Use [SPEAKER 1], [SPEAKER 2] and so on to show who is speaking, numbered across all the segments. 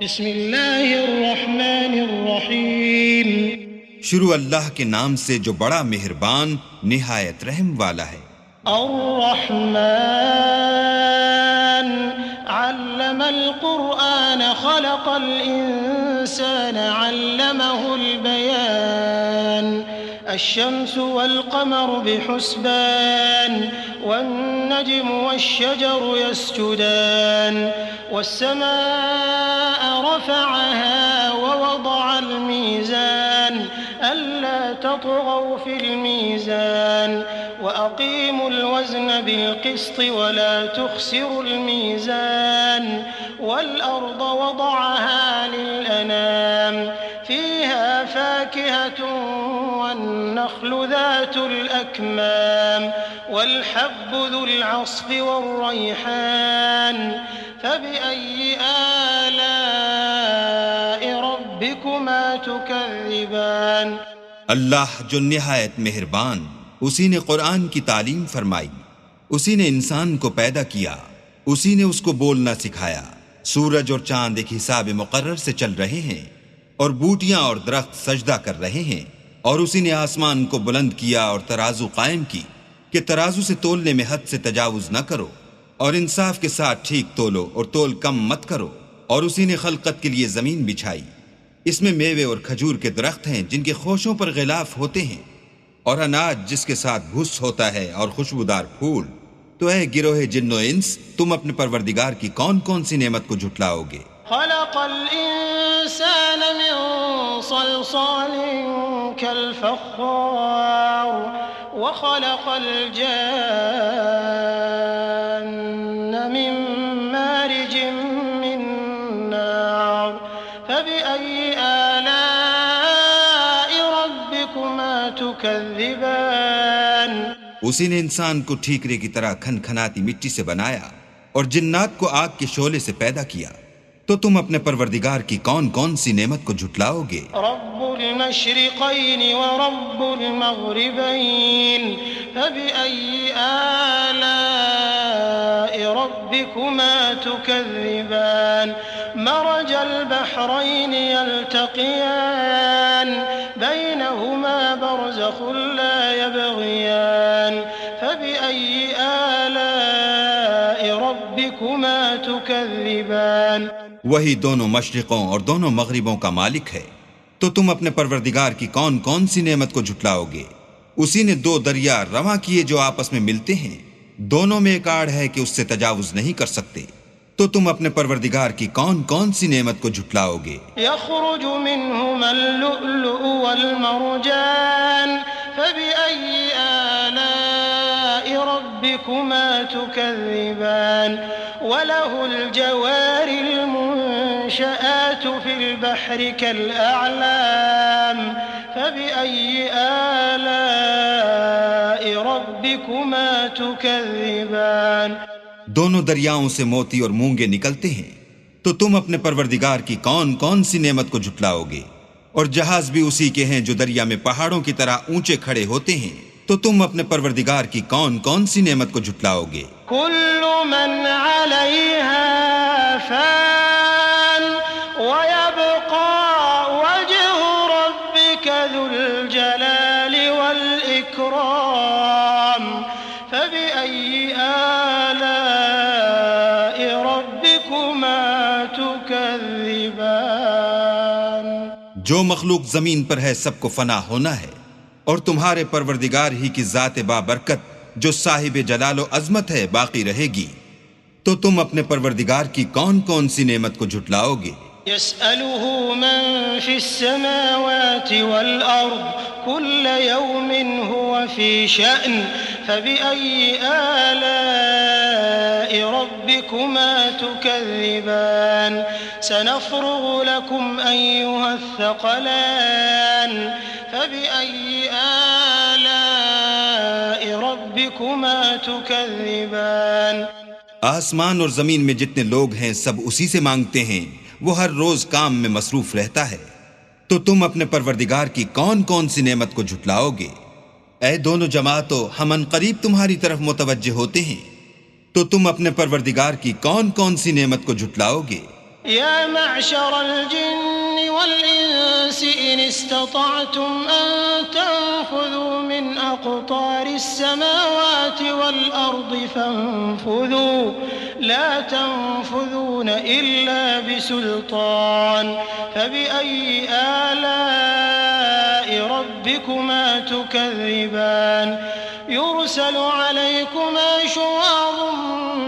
[SPEAKER 1] بسم اللہ الرحمن الرحیم.
[SPEAKER 2] شروع اللہ کے نام سے جو بڑا مہربان نہایت رحم والا ہے.
[SPEAKER 1] الرحمن علم القرآن خلق الإنسان علمه البيان الشمس والقمر بحسبان والنجم والشجر يسجدان والسماء رفعها ووضع الميزان ألا تطغوا في الميزان وأقيموا الوزن بالقسط ولا تخسروا الميزان والأرض وضعها للأنام فيها فاكهة والنخل ذات الأكمام والحب ذو العصف والريحان فبأي آلاء ربكما تكذبان.
[SPEAKER 2] اللہ جو نہایت مہربان، اسی نے قرآن کی تعلیم فرمائی، اسی نے انسان کو پیدا کیا، اسی نے اس کو بولنا سکھایا. سورج اور چاند ایک حساب مقرر سے چل رہے ہیں اور بوٹیاں اور درخت سجدہ کر رہے ہیں، اور اسی نے آسمان کو بلند کیا اور ترازو قائم کی کہ ترازو سے تولنے میں حد سے تجاوز نہ کرو اور انصاف کے ساتھ ٹھیک تولو اور تول کم مت کرو. اور اسی نے خلقت کے لیے زمین بچھائی، اس میں میوے اور کھجور کے درخت ہیں جن کے خوشوں پر غلاف ہوتے ہیں، اور اناج جس کے ساتھ بھس ہوتا ہے اور خوشبودار پھول. تو اے گروہ جن و انس، تم اپنے پروردگار کی کون کون سی نعمت کو جھٹلاؤ گے؟
[SPEAKER 1] خلق الإنسان من صلصال كالفخار وخلق الجان من مارج من نار فبأي آلاء ربكما تكذبان.
[SPEAKER 2] اسی نے انسان کو ٹھیکرے کی طرح کھن کھناتی مٹی سے بنایا اور جنات کو آگ کے شعلے سے پیدا کیا. تو تم اپنے پروردگار کی کون کون سی نعمت کو جھٹلاؤ گے؟
[SPEAKER 1] رب المشرقین ورب المغربین فبأي آلاء ربكما تكذبان. مرج البحرين يلتقيان بينهما برزخ لا يبغيان فبأي آلاء ربكما تكذبان.
[SPEAKER 2] وہی دونوں مشرقوں اور دونوں مغربوں کا مالک ہے. تو تم اپنے پروردگار کی کون کون سی نعمت کو جھٹلاؤ گے؟ اسی نے دو دریا رواں کیے جو آپس میں ملتے ہیں، دونوں میں ایک آڑ ہے کہ اس سے تجاوز نہیں کر سکتے. تو تم اپنے پروردگار کی کون کون سی نعمت کو جھٹلاؤ گے؟
[SPEAKER 1] يخرج منهما اللؤلؤ والمرجان فبأي آلاء ربكما تكذبان. وله الجوار المنشآت في البحر كالأعلام فبأي آلاء ربكما تكذبان.
[SPEAKER 2] دونوں دریاؤں سے موتی اور مونگے نکلتے ہیں. تو تم اپنے پروردگار کی کون کون سی نعمت کو جھٹلاؤ گے؟ اور جہاز بھی اسی کے ہیں جو دریا میں پہاڑوں کی طرح اونچے کھڑے ہوتے ہیں. تو تم اپنے پروردگار کی کون کون سی نعمت کو جھٹلاؤ گے؟
[SPEAKER 1] كل من عليها فان ويبقى وجه ربك ذو الجلال والإكرام فبأي آلاء ربكما تكذبان.
[SPEAKER 2] جو مخلوق زمین پر ہے سب کو فنا ہونا ہے، اور تمہارے پروردگار ہی کی ذات بابرکت جو صاحب جلال و عظمت ہے باقی رہے گی. تو تم اپنے پروردگار کی کون کون سی نعمت کو جھٹلاؤ گے؟
[SPEAKER 1] يسأله من في السماوات والأرض كل يوم هو في شأن فبأي آلاء ربكما تكذبان. سنفرغ لكم أيها الثقلان فبأي آلاء ربكما تكذبان.
[SPEAKER 2] آسمان اور زمین میں جتنے لوگ ہیں سب اسی سے مانگتے ہیں، وہ ہر روز کام میں مصروف رہتا ہے. تو تم اپنے پروردگار کی کون کون سی نعمت کو جھٹلاؤ گے؟ اے دونوں جماعتوں، ہم ان قریب تمہاری طرف متوجہ ہوتے ہیں. تو تم اپنے پروردگار کی کون کون سی نعمت کو جھٹلاؤ گے؟
[SPEAKER 1] يا معشر الجن والإنس إن استطعتم أن تنفذوا من أقطار السماوات والأرض فانفذوا لا تنفذون إلا بسلطان فبأي آلاء ربكما تكذبان يرسل عليكما شواظ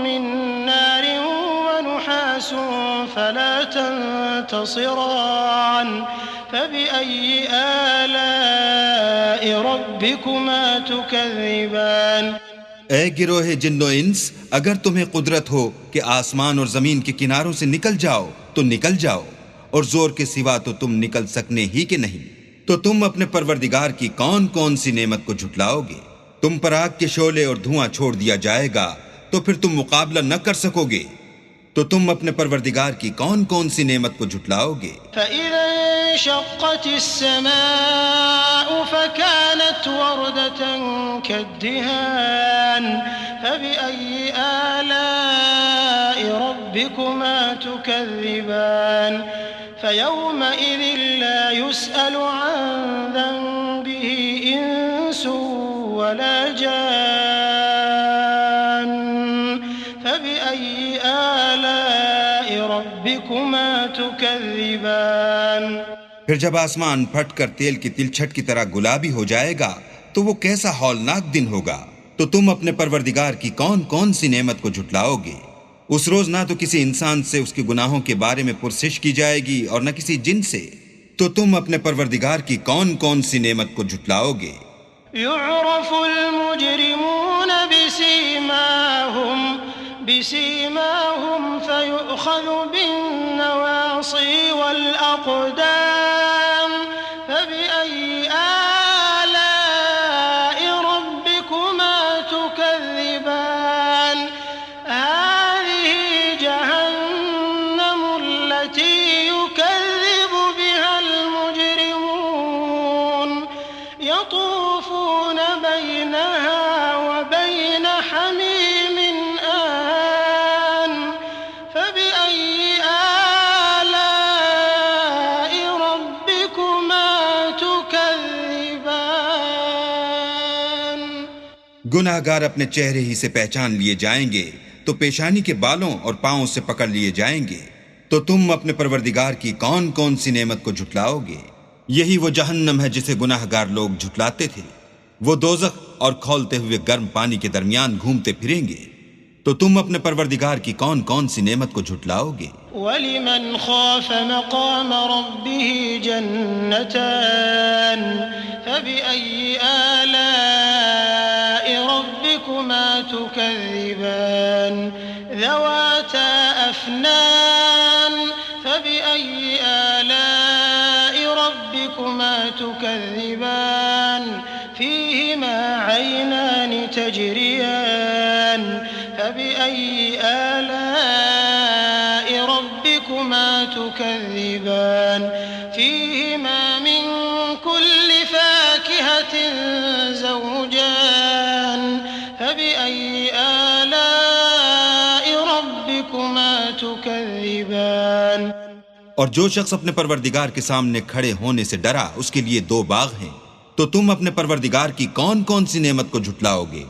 [SPEAKER 1] من نار ونحاس فلا تنتصران فبأي آلاء ربكما تكذبان
[SPEAKER 2] اے گروہ جن و انس، اگر تمہیں قدرت ہو کہ آسمان اور زمین کے کناروں سے نکل جاؤ تو نکل جاؤ، اور زور کے سوا تو تم نکل سکنے ہی کہ نہیں، تو تم اپنے پروردگار کی کون کون سی نعمت کو جھٹلاؤ گے؟ تم پر آگ کے شعلے اور دھواں چھوڑ دیا جائے گا تو پھر تم مقابلہ نہ کر سکو گے، تو تم اپنے پروردگار کی کون کون سی نعمت کو جھٹلاؤ گے؟
[SPEAKER 1] فَإِذَا انشَقَّتِ السَّمَاءُ فَكَانَتْ وَرْدَةً كَالدِّهَانِ فَبِأَيِّ آلَاءِ رَبِّكُمَا تُكَذِّبَانِ فَيَوْمَئِذٍ لَا يُسْأَلُ عَنْ ذَنبِهِ إِنسٌ وَلَا جَانٌّ فَبِأَيِّ آلَاءِ رَبِّكُمَا تُكَذِّبَانِ
[SPEAKER 2] پھر جب آسمان پھٹ کر تیل کی تلچھٹ کی طرح گلابی ہو جائے گا تو وہ کیسا ہولناک دن ہوگا، تو تم اپنے پروردگار کی کون کون سی نعمت کو جھٹلاؤ گے؟ اس روز نہ تو کسی انسان سے اس کے گناہوں کے بارے میں پرسش کی جائے گی اور نہ کسی جن سے، تو تم اپنے پروردگار کی کون کون سی نعمت کو جھٹلاؤ گے؟
[SPEAKER 1] يعرف المجرمون بسيماهم فيؤخذ بالنواصي والأقدام فبأي آلاء ربكما تكذبان هذه جهنم التي يكذب بها المجرمون يطوفون بينها وبين حميم آن فبأي آلاء ربكما تكذبان
[SPEAKER 2] گناہ گار اپنے چہرے ہی سے پہچان لیے جائیں گے تو پیشانی کے بالوں اور پاؤں سے پکڑ لیے جائیں گے، تو تم اپنے پروردگار کی کون کون سی نعمت کو جھٹلاؤ گے؟ یہی وہ جہنم ہے جسے گناہ گار لوگ جھٹلاتے تھے، وہ دوزخ اور کھولتے ہوئے گرم پانی کے درمیان گھومتے پھریں گے، تو تم اپنے پروردگار کی کون کون سی نعمت کو جھٹلاؤ گے؟
[SPEAKER 1] وَلِمَنْ خَافَ مَقَامَ رَبِّهِ جَنَّتَانِ فَبِأَيِّ آلَاءِ رَبِّكُمَا تُكَذِّبَانِ ذَوَاتَا أَفْنَانٍ فَبِأَيِّ آلَاءِ رَبِّكُمَا تُكَذِّبَانِ فِيهِمَا عَيْنَانِ تَجْرِيَانِ فَبِأَيِّ آلَاءِ رَبِّكُمَا تُكَذِّبَانِ فِيهِمَا مِن كُلِّ فَاكِهَةٍ زَوْجَانِ فَبِأَيِّ آلَاءِ رَبِّكُمَا تُكَذِّبَانِ
[SPEAKER 2] اور جو شخص اپنے پروردگار کے سامنے کھڑے ہونے سے ڈرا اس کے لیے دو باغ ہیں، تو تم اپنے پروردگار کی کون کون سی نعمت کو جھٹلاؤ گے؟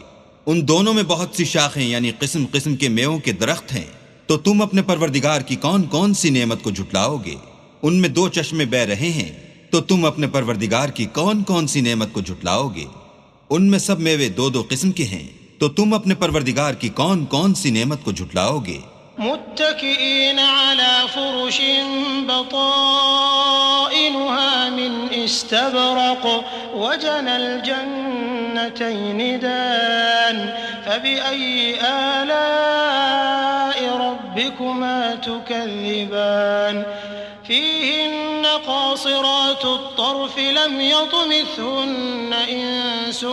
[SPEAKER 2] ان دونوں میں بہت سی شاخیں یعنی قسم قسم کے میووں کے درخت ہیں، تو تم اپنے پروردگار کی کون کون سی نعمت کو جھٹلاؤ گے؟ ان میں دو چشمے بہ رہے ہیں، تو تم اپنے پروردگار کی کون کون سی نعمت کو جھٹلاؤ گے؟ ان میں سب میوے دو دو قسم کے ہیں، تو تم اپنے پروردگار کی کون کون سی نعمت کو جھٹلاؤ گے؟
[SPEAKER 1] متكئين على فرش بطائنها من استبرق وجنى الجنتين دان فبأي آلاء ربكما تكذبان فيهن قاصرات الطرف لم يطمثهن إنس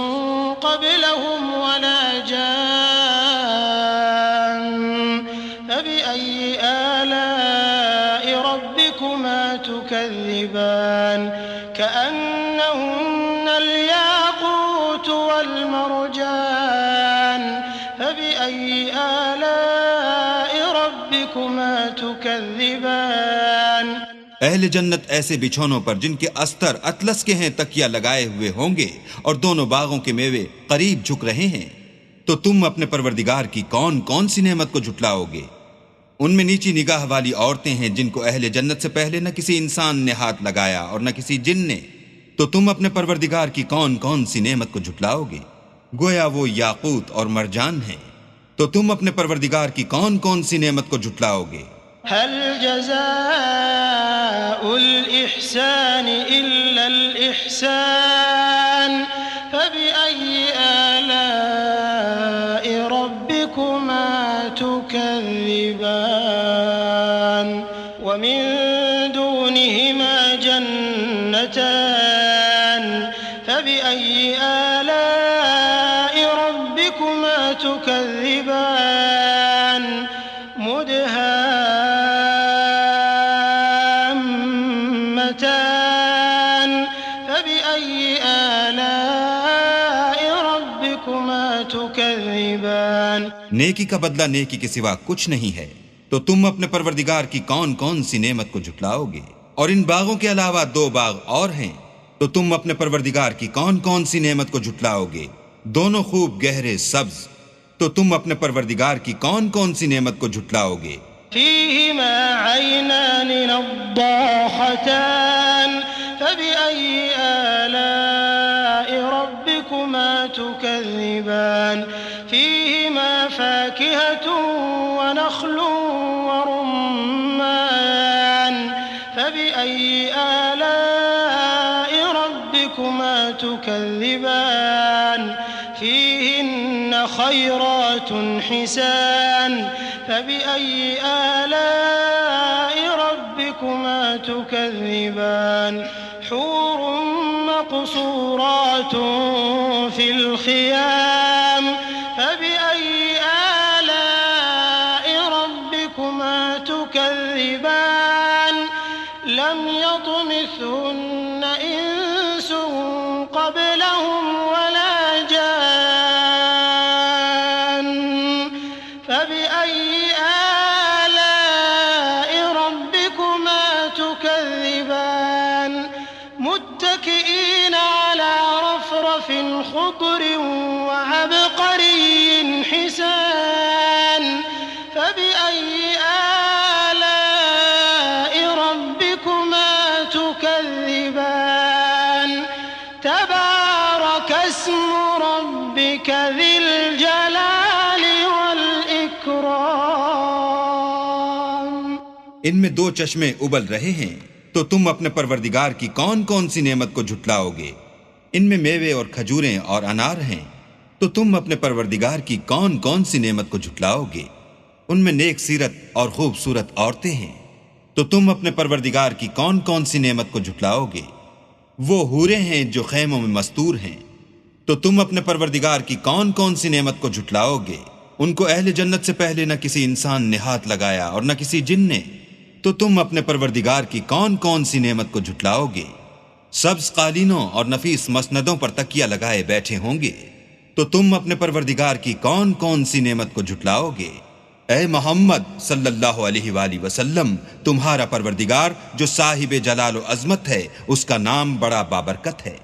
[SPEAKER 1] قبلهم ولا جان فبأي آلاء ربكما تكذبان كأنهن الياقوت والمرجان فبأي آلاء ربكما تكذبان
[SPEAKER 2] اہل جنت ایسے بچھونوں پر جن کے استر اطلس کے ہیں تکیہ لگائے ہوئے ہوں گے، اور دونوں باغوں کے میوے قریب جھک رہے ہیں۔ تو تم اپنے پروردگار کی کون کون سی نعمت کو جھٹلاؤ گے؟ ان میں نیچی نگاہ والی عورتیں ہیں جن کو اہل جنت سے پہلے نہ کسی انسان نے ہاتھ لگایا اور نہ کسی جن نے۔ تو تم اپنے پروردگار کی کون کون سی نعمت کو جھٹلاؤ گے؟ گویا وہ یاقوت اور مرجان ہیں۔ تو تم اپنے پروردگار کی کون کون سی نعمت کو جھٹلاؤ گے؟
[SPEAKER 1] هل جزاء الإحسان إلا الإحسان فبأي آلاء ربكما تكذبان ومن دونهما جنتان فبأي آلاء ربكما تكذبان مدهامتان فبأي آلاء ربكما تكذبان
[SPEAKER 2] نیکی کا بدلہ نیکی کے سوا کچھ نہیں ہے۔ تو تم اپنے پروردگار کی کون کون سی نعمت کو جھٹلاؤ گے؟ اور ان باغوں کے علاوہ 2 باغ اور ہیں، تو تم اپنے پروردگار کی کون کون سی نعمت کو جھٹلاؤ گے؟ دونوں خوب گہرے سبز۔ تو تم اپنے پروردگار کی کون کون سی نعمت کو جھٹلاؤ گے؟
[SPEAKER 1] فيهما عينان نضاختان فبأي آلاء ربكما تكذبان فيهما فاكهة ونخل ورمان فبأي آلاء ربكما تكذبان فيهن خيرات حسان فبأي آلاء ربكما تكذبان حور مقصورات في الخيام فبأي آلاء ربكما تكذبان لم يطمثهن إنس قبلهم ولا جان فبأي آلاء ربكما تكذبان متكئين على رفرف خضر وعبقري حسان فبأي آلاء ربكما تكذبان تبارك اسم ربك ذي الجلال والإكرام
[SPEAKER 2] ان میں 2 چشمے ابل رہے ہیں، تو تم اپنے پروردگار کی کون کون سی نعمت کو جھٹلاؤ گے؟ ان میں میوے اور کھجوریں اور انار ہیں، تو تم اپنے پروردگار کی کون کون سی نعمت کو جھٹلاؤ گے؟ ان میں نیک سیرت اور خوبصورت عورتیں ہیں، تو تم اپنے پروردگار کی کون کون سی نعمت کو جھٹلاؤ گے؟ وہ حوریں ہیں جو خیموں میں مستور ہیں، تو تم اپنے پروردگار کی کون کون سی نعمت کو جھٹلاؤ گے؟ ان کو اہل جنت سے پہلے نہ کسی انسان نے ہاتھ لگایا اور نہ کسی جن نے۔ تو تم اپنے پروردگار کی کون کون سی نعمت کو جھٹلاؤ گے؟ سبز قالینوں اور نفیس مسندوں پر تکیہ لگائے بیٹھے ہوں گے، تو تم اپنے پروردگار کی کون کون سی نعمت کو جھٹلاؤ گے؟ اے محمد صلی اللہ علیہ وآلہ وسلم، تمہارا پروردگار جو صاحب جلال و عظمت ہے، اس کا نام بڑا بابرکت ہے۔